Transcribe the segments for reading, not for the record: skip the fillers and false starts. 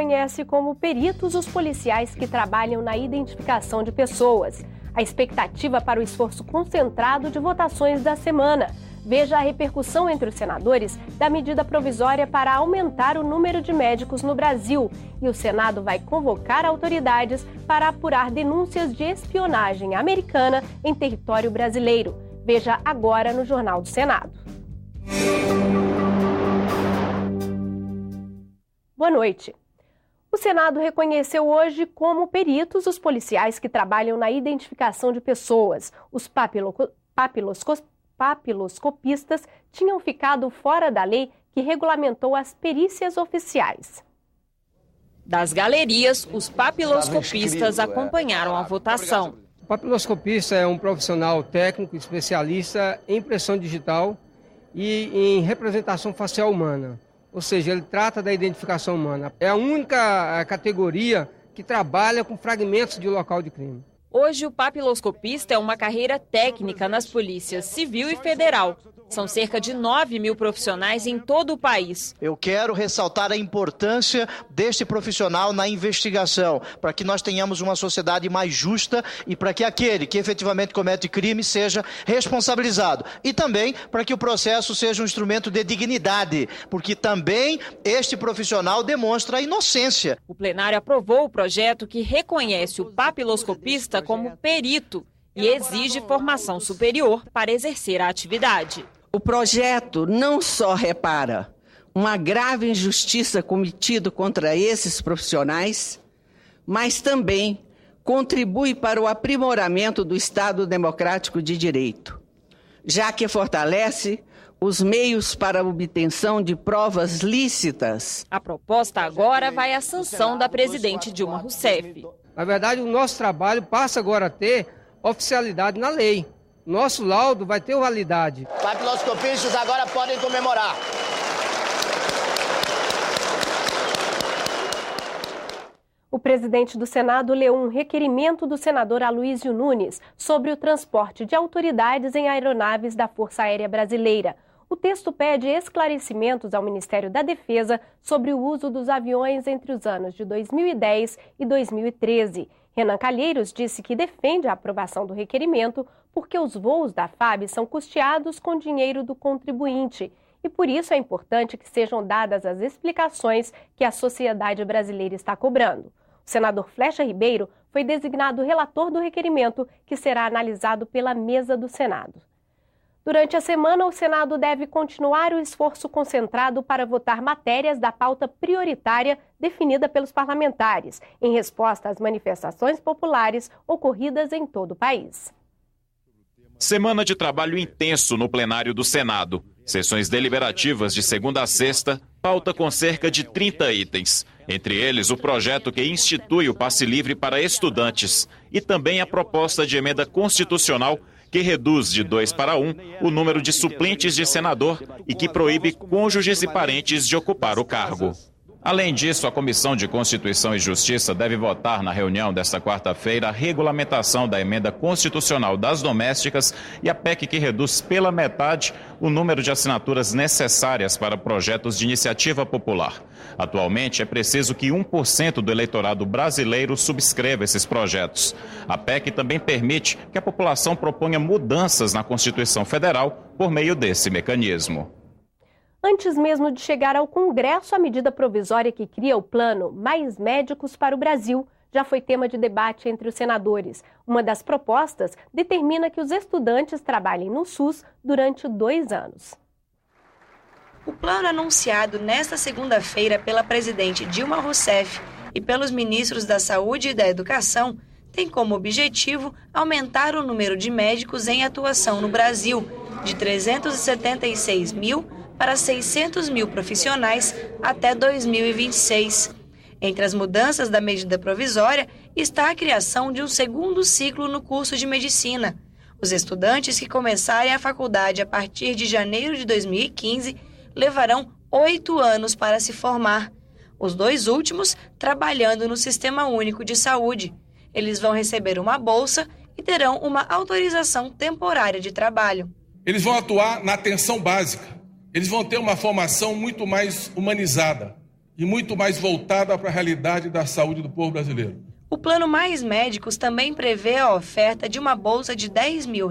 reconhece como peritos os policiais que trabalham na identificação de pessoas. A expectativa para o esforço concentrado de votações da semana. Veja a repercussão entre os senadores da medida provisória para aumentar o número de médicos no Brasil. E o Senado vai convocar autoridades para apurar denúncias de espionagem americana em território brasileiro. Veja agora no Jornal do Senado. Boa noite. O Senado reconheceu hoje como peritos os policiais que trabalham na identificação de pessoas. Os papiloscopistas tinham ficado fora da lei que regulamentou as perícias oficiais. Das galerias, os papiloscopistas acompanharam a votação. O papiloscopista é um profissional técnico especialista em impressão digital e em representação facial humana. Ou seja, ele trata da identificação humana. É a única categoria que trabalha com fragmentos de local de crime. Hoje, o papiloscopista é uma carreira técnica nas polícias civil e federal. São cerca de 9.000 profissionais em todo o país. Eu quero ressaltar a importância deste profissional na investigação, para que nós tenhamos uma sociedade mais justa e para que aquele que efetivamente comete crime seja responsabilizado. E também para que o processo seja um instrumento de dignidade, porque também este profissional demonstra a inocência. O plenário aprovou o projeto que reconhece o papiloscopista como perito e exige formação superior para exercer a atividade. O projeto não só repara uma grave injustiça cometida contra esses profissionais, mas também contribui para o aprimoramento do Estado Democrático de Direito, já que fortalece os meios para a obtenção de provas lícitas. A proposta agora vai à sanção da presidente Dilma Rousseff. Na verdade, o nosso trabalho passa agora a ter oficialidade na lei. Nosso laudo vai ter validade. Papiloscopistas agora podem comemorar. O presidente do Senado leu um requerimento do senador Aloysio Nunes sobre o transporte de autoridades em aeronaves da Força Aérea Brasileira. O texto pede esclarecimentos ao Ministério da Defesa sobre o uso dos aviões entre os anos de 2010 e 2013. Renan Calheiros disse que defende a aprovação do requerimento porque os voos da FAB são custeados com dinheiro do contribuinte e por isso é importante que sejam dadas as explicações que a sociedade brasileira está cobrando. O senador Flecha Ribeiro foi designado relator do requerimento que será analisado pela mesa do Senado. Durante a semana, o Senado deve continuar o esforço concentrado para votar matérias da pauta prioritária definida pelos parlamentares, em resposta às manifestações populares ocorridas em todo o país. Semana de trabalho intenso no plenário do Senado. Sessões deliberativas de segunda a sexta, pauta com cerca de 30 itens. Entre eles, o projeto que institui o passe livre para estudantes e também a proposta de emenda constitucional que reduz de 2 para 1 o número de suplentes de senador e que proíbe cônjuges e parentes de ocupar o cargo. Além disso, a Comissão de Constituição e Justiça deve votar na reunião desta quarta-feira a regulamentação da emenda constitucional das domésticas e a PEC que reduz pela metade o número de assinaturas necessárias para projetos de iniciativa popular. Atualmente, é preciso que 1% do eleitorado brasileiro subscreva esses projetos. A PEC também permite que a população proponha mudanças na Constituição Federal por meio desse mecanismo. Antes mesmo de chegar ao Congresso, a medida provisória que cria o plano Mais Médicos para o Brasil já foi tema de debate entre os senadores. Uma das propostas determina que os estudantes trabalhem no SUS durante 2 anos. O plano anunciado nesta segunda-feira pela presidente Dilma Rousseff e pelos ministros da Saúde e da Educação tem como objetivo aumentar o número de médicos em atuação no Brasil, de 376 mil para 600 mil profissionais até 2026. Entre as mudanças da medida provisória está a criação de um segundo ciclo no curso de medicina. Os estudantes que começarem a faculdade a partir de janeiro de 2015 levarão 8 anos para se formar. Os 2 últimos trabalhando no Sistema Único de Saúde. Eles vão receber uma bolsa e terão uma autorização temporária de trabalho. Eles vão atuar na atenção básica. Eles vão ter uma formação muito mais humanizada. e muito mais voltada para a realidade da saúde do povo brasileiro. O Plano Mais Médicos também prevê a oferta de uma bolsa de R$10 mil,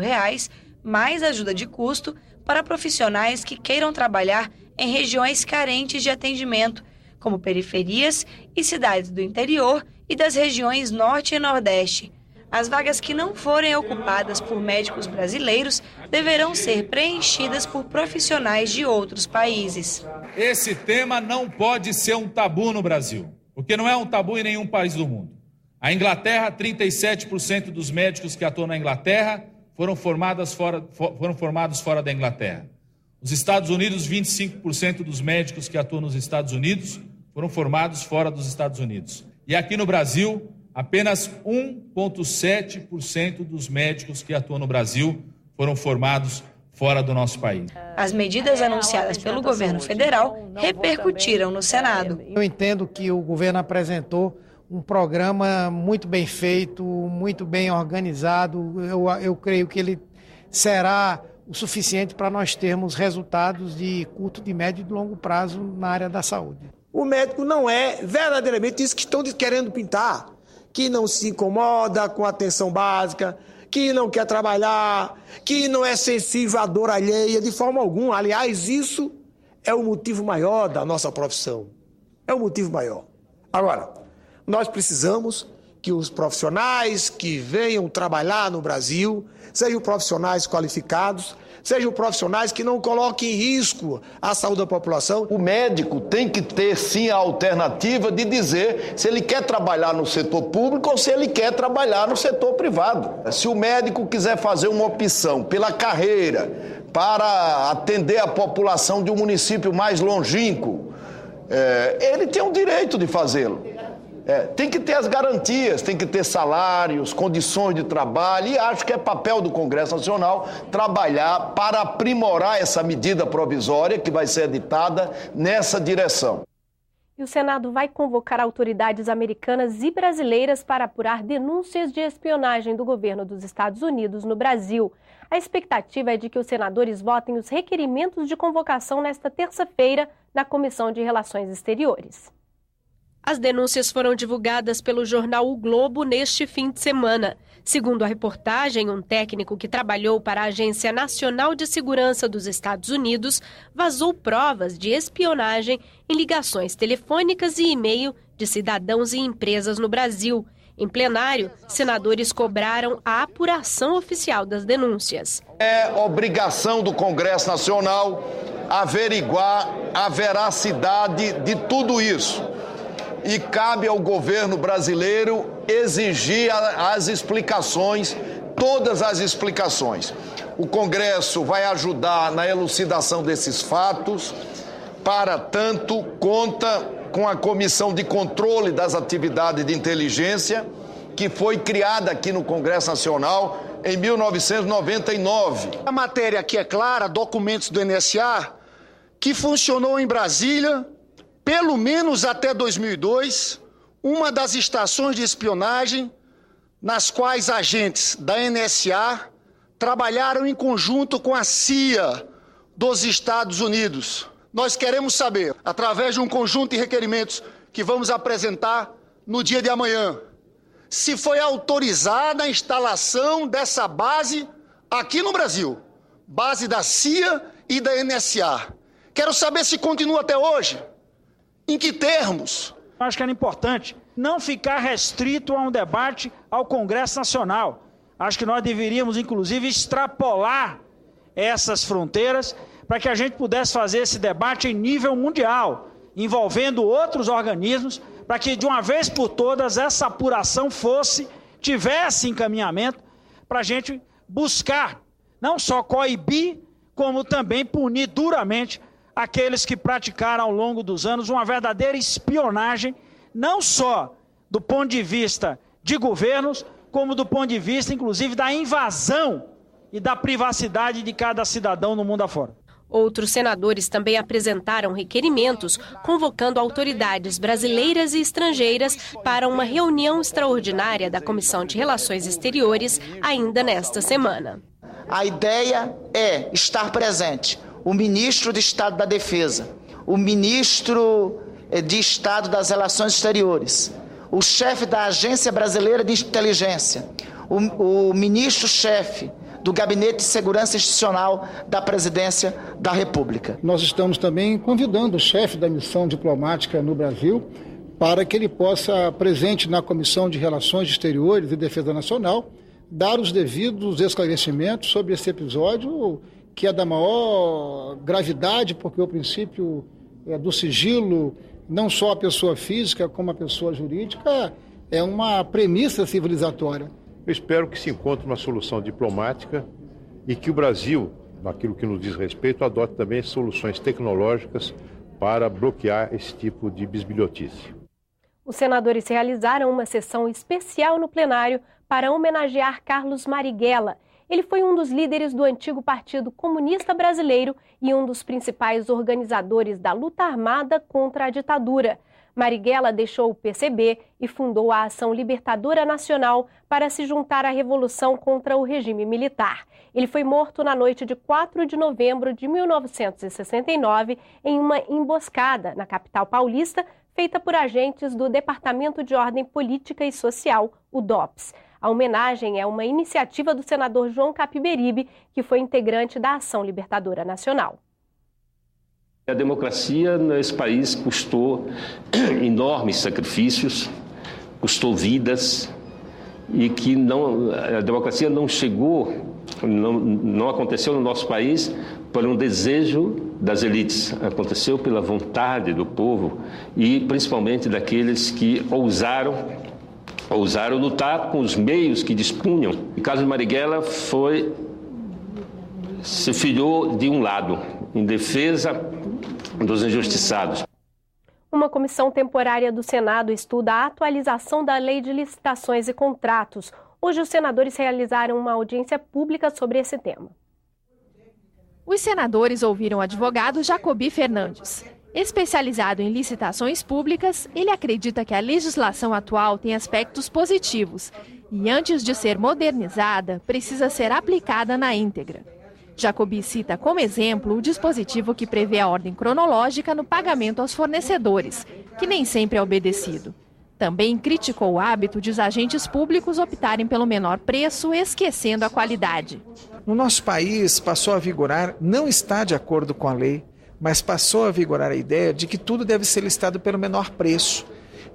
mais ajuda de custo para profissionais que queiram trabalhar em regiões carentes de atendimento, como periferias e cidades do interior e das regiões Norte e Nordeste. As vagas que não forem ocupadas por médicos brasileiros deverão ser preenchidas por profissionais de outros países. Esse tema não pode ser um tabu no Brasil, porque não é um tabu em nenhum país do mundo. A Inglaterra, 37% dos médicos que atuam na Inglaterra foram formados fora da Inglaterra. Os Estados Unidos, 25% dos médicos que atuam nos Estados Unidos foram formados fora dos Estados Unidos. E aqui no Brasil, apenas 1,7% dos médicos que atuam no Brasil foram formados fora do nosso país. As medidas anunciadas pelo governo federal repercutiram no Senado. Eu entendo que o governo apresentou um programa muito bem feito, muito bem organizado. Eu creio que ele será o suficiente para nós termos resultados de curto, de médio e de longo prazo na área da saúde. O médico não é verdadeiramente isso que estão querendo pintar, que não se incomoda com a atenção básica, que não quer trabalhar, que não é sensível à dor alheia de forma alguma. Aliás, isso é o motivo maior da nossa profissão. É o motivo maior. Agora, nós precisamos que os profissionais que venham trabalhar no Brasil sejam profissionais qualificados, sejam profissionais que não coloquem em risco a saúde da população. O médico tem que ter, sim, a alternativa de dizer se ele quer trabalhar no setor público ou se ele quer trabalhar no setor privado. Se o médico quiser fazer uma opção pela carreira para atender a população de um município mais longínquo, ele tem o direito de fazê-lo. Tem que ter as garantias, tem que ter salários, condições de trabalho, e acho que é papel do Congresso Nacional trabalhar para aprimorar essa medida provisória que vai ser editada nessa direção. E o Senado vai convocar autoridades americanas e brasileiras para apurar denúncias de espionagem do governo dos Estados Unidos no Brasil. A expectativa é de que os senadores votem os requerimentos de convocação nesta terça-feira na Comissão de Relações Exteriores. As denúncias foram divulgadas pelo jornal O Globo neste fim de semana. Segundo a reportagem, um técnico que trabalhou para a Agência Nacional de Segurança dos Estados Unidos vazou provas de espionagem em ligações telefônicas e e-mail de cidadãos e empresas no Brasil. Em plenário, senadores cobraram a apuração oficial das denúncias. É obrigação do Congresso Nacional averiguar a veracidade de tudo isso. E cabe ao governo brasileiro exigir as explicações, todas as explicações. O Congresso vai ajudar na elucidação desses fatos, para tanto, conta com a Comissão de Controle das Atividades de Inteligência, que foi criada aqui no Congresso Nacional em 1999. A matéria aqui é clara, documentos do NSA, que funcionou em Brasília, pelo menos até 2002, uma das estações de espionagem nas quais agentes da NSA trabalharam em conjunto com a CIA dos Estados Unidos. Nós queremos saber, através de um conjunto de requerimentos que vamos apresentar no dia de amanhã, se foi autorizada a instalação dessa base aqui no Brasil, base da CIA e da NSA. Quero saber se continua até hoje. Em que termos? Acho que era importante não ficar restrito a um debate ao Congresso Nacional. Acho que nós deveríamos, inclusive, extrapolar essas fronteiras para que a gente pudesse fazer esse debate em nível mundial, envolvendo outros organismos, para que, de uma vez por todas, essa apuração tivesse encaminhamento para a gente buscar, não só coibir, como também punir duramente aqueles que praticaram ao longo dos anos uma verdadeira espionagem, não só do ponto de vista de governos, como do ponto de vista, inclusive, da invasão e da privacidade de cada cidadão no mundo afora. Outros senadores também apresentaram requerimentos convocando autoridades brasileiras e estrangeiras para uma reunião extraordinária da Comissão de Relações Exteriores ainda nesta semana. A ideia é estar presente o ministro de Estado da Defesa, o ministro de Estado das Relações Exteriores, o chefe da Agência Brasileira de Inteligência, o ministro-chefe do Gabinete de Segurança Institucional da Presidência da República. Nós estamos também convidando o chefe da missão diplomática no Brasil para que ele possa, presente na Comissão de Relações Exteriores e Defesa Nacional, dar os devidos esclarecimentos sobre esse episódio, que é da maior gravidade, porque o princípio do sigilo, não só a pessoa física como a pessoa jurídica, é uma premissa civilizatória. Eu espero que se encontre uma solução diplomática e que o Brasil, naquilo que nos diz respeito, adote também soluções tecnológicas para bloquear esse tipo de bisbilhotice. Os senadores realizaram uma sessão especial no plenário para homenagear Carlos Marighella. Ele foi um dos líderes do antigo Partido Comunista Brasileiro e um dos principais organizadores da luta armada contra a ditadura. Marighella deixou o PCB e fundou a Ação Libertadora Nacional para se juntar à revolução contra o regime militar. Ele foi morto na noite de 4 de novembro de 1969 em uma emboscada na capital paulista, feita por agentes do Departamento de Ordem Política e Social, o DOPS. A homenagem é uma iniciativa do senador João Capiberibe, que foi integrante da Ação Libertadora Nacional. A democracia nesse país custou enormes sacrifícios, custou vidas, e que a democracia não chegou, não aconteceu no nosso país por um desejo das elites, aconteceu pela vontade do povo e principalmente daqueles que ousaram lutar com os meios que dispunham. O Carlos Marighella se filiou de um lado, em defesa dos injustiçados. Uma comissão temporária do Senado estuda a atualização da Lei de Licitações e Contratos. Hoje, os senadores realizaram uma audiência pública sobre esse tema. Os senadores ouviram o advogado Jacoby Fernandes. Especializado em licitações públicas, ele acredita que a legislação atual tem aspectos positivos e, antes de ser modernizada, precisa ser aplicada na íntegra. Jacoby cita como exemplo o dispositivo que prevê a ordem cronológica no pagamento aos fornecedores, que nem sempre é obedecido. Também criticou o hábito de os agentes públicos optarem pelo menor preço, esquecendo a qualidade. No nosso país, passou a vigorar, não está de acordo com a lei, mas passou a vigorar a ideia de que tudo deve ser listado pelo menor preço.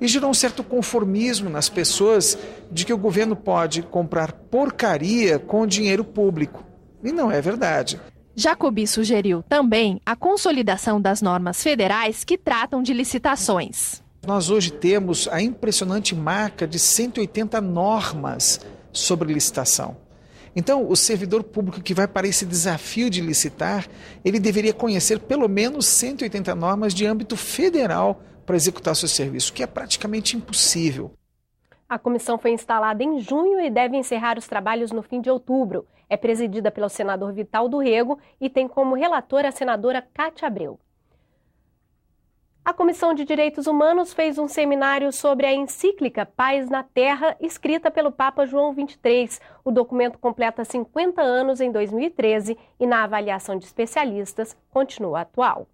E gerou um certo conformismo nas pessoas de que o governo pode comprar porcaria com dinheiro público. E não é verdade. Jacoby sugeriu também a consolidação das normas federais que tratam de licitações. Nós hoje temos a impressionante marca de 180 normas sobre licitação. Então, o servidor público que vai para esse desafio de licitar, ele deveria conhecer pelo menos 180 normas de âmbito federal para executar seu serviço, que é praticamente impossível. A comissão foi instalada em junho e deve encerrar os trabalhos no fim de outubro. É presidida pelo senador Vital do Rego e tem como relatora a senadora Cátia Abreu. A Comissão de Direitos Humanos fez um seminário sobre a encíclica Paz na Terra, escrita pelo Papa João XXIII. O documento completa 50 anos em 2013 e, na avaliação de especialistas, continua atual.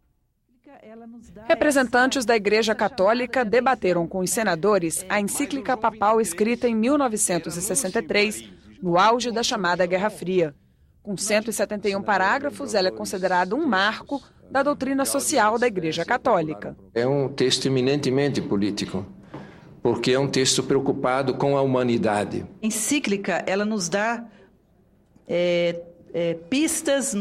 Representantes da Igreja Católica debateram com os senadores a encíclica papal escrita em 1963, no auge da chamada Guerra Fria. Com 171 parágrafos, ela é considerada um marco da doutrina social da Igreja Católica. É um texto eminentemente político, porque é um texto preocupado com a humanidade. A encíclica, ela nos dá pistas,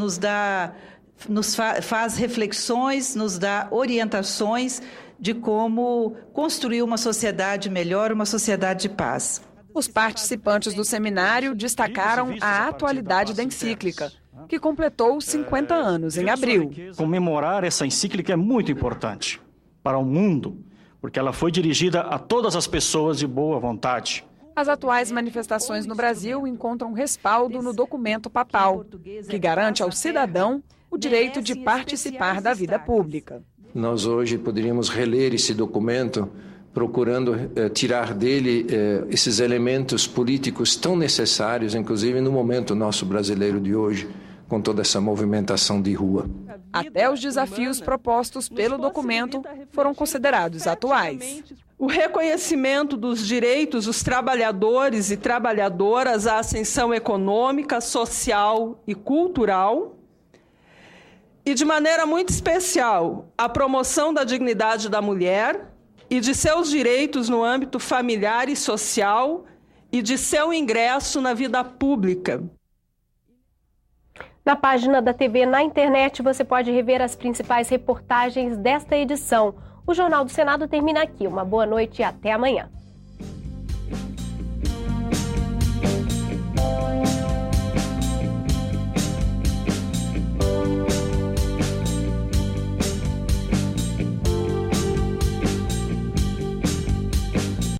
faz reflexões, nos dá orientações de como construir uma sociedade melhor, uma sociedade de paz. Os participantes do seminário destacaram a atualidade da encíclica, que completou 50 anos em abril. Comemorar essa encíclica é muito importante para o mundo, porque ela foi dirigida a todas as pessoas de boa vontade. As atuais manifestações no Brasil encontram respaldo no documento papal, que garante ao cidadão o direito de participar da vida pública. Nós hoje poderíamos reler esse documento, procurando tirar dele esses elementos políticos tão necessários, inclusive no momento nosso brasileiro de hoje, com toda essa movimentação de rua. Até os desafios propostos pelo documento foram considerados atuais. O reconhecimento dos direitos dos trabalhadores e trabalhadoras à ascensão econômica, social e cultural. E, de maneira muito especial, a promoção da dignidade da mulher e de seus direitos no âmbito familiar e social e de seu ingresso na vida pública. Na página da TV na internet você pode rever as principais reportagens desta edição. O Jornal do Senado termina aqui. Uma boa noite e até amanhã.